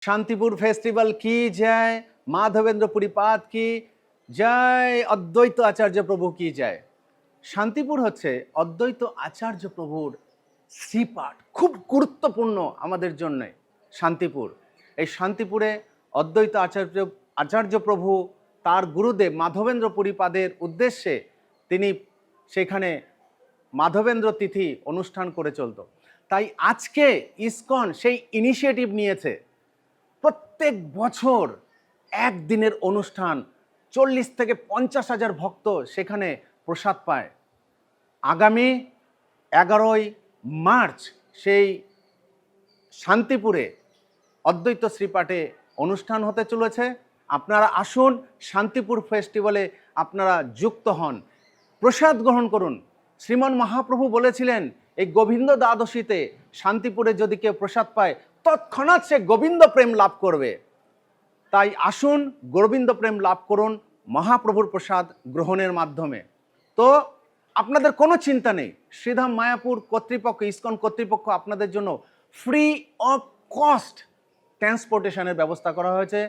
Shantipur festival কি জয়, মাধবেন্দ্র পুরীপাদ কি জয়, অদ্বৈত আচার্য প্রভু কি জয়। শান্তিপুর হচ্ছে অদ্বৈত আচার্য প্রভুর শ্রীপাঠ, খুব গুরুত্বপূর্ণ আমাদের জন্য শান্তিপুর। এই শান্তিপুরে অদ্বৈত আচার্য প্রভু তার গুরুদেব মাধবেন্দ্র পুরীপাদের উদ্দেশ্যে তিনি সেখানে মাধবেন্দ্র তিথি অনুষ্ঠান করে চলত। তাই আজকে ইসকন সেই ইনিশিয়েটিভ নিয়েছে, প্রত্যেক বছর একদিনের অনুষ্ঠান, 40 থেকে 50,000 ভক্ত সেখানে প্রসাদ পায়। আগামী 11ই মার্চ সেই শান্তিপুরে অদ্বৈত শ্রীপাঠে অনুষ্ঠান হতে চলেছে। আপনারা আসুন, শান্তিপুর ফেস্টিভ্যালে আপনারা যুক্ত হন, প্রসাদ গ্রহণ করুন। শ্রীমন মহাপ্রভু বলেছিলেন এই গোবিন্দ দ্বাদশীতে শান্তিপুরে যদি কেউ প্রসাদ পায় তৎক্ষণাৎ সে গোবিন্দ প্রেম লাভ করবে। তাই আসুন, গোবিন্দ প্রেম লাভ করুন মহাপ্রভুর প্রসাদ গ্রহণের মাধ্যমে। তো আপনাদের কোনো চিন্তা নেই, শ্রীধাম মায়াপুর কর্তৃপক্ষ, ইসকন কর্তৃপক্ষ আপনাদের জন্য ফ্রি অফ কস্ট ট্রান্সপোর্টেশনের ব্যবস্থা করা হয়েছে।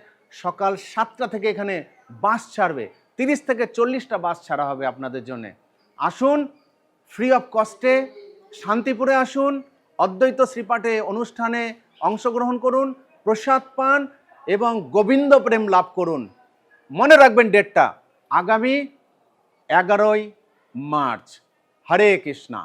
সকাল 7টা থেকে এখানে বাস ছাড়বে, 30 থেকে 40টা বাস ছাড়া হবে আপনাদের জন্য। আসুন, ফ্রি অফ কস্টে শান্তিপুরে আসুন, অদ্বৈত শ্রীপাঠে অনুষ্ঠানে অংশগ্রহণ করুন, প্রসাদ পান এবং গোবিন্দ প্রেম লাভ করুন। মনে রাখবেন ডেটটা, আগামী 11ই মার্চ। হরে কৃষ্ণা।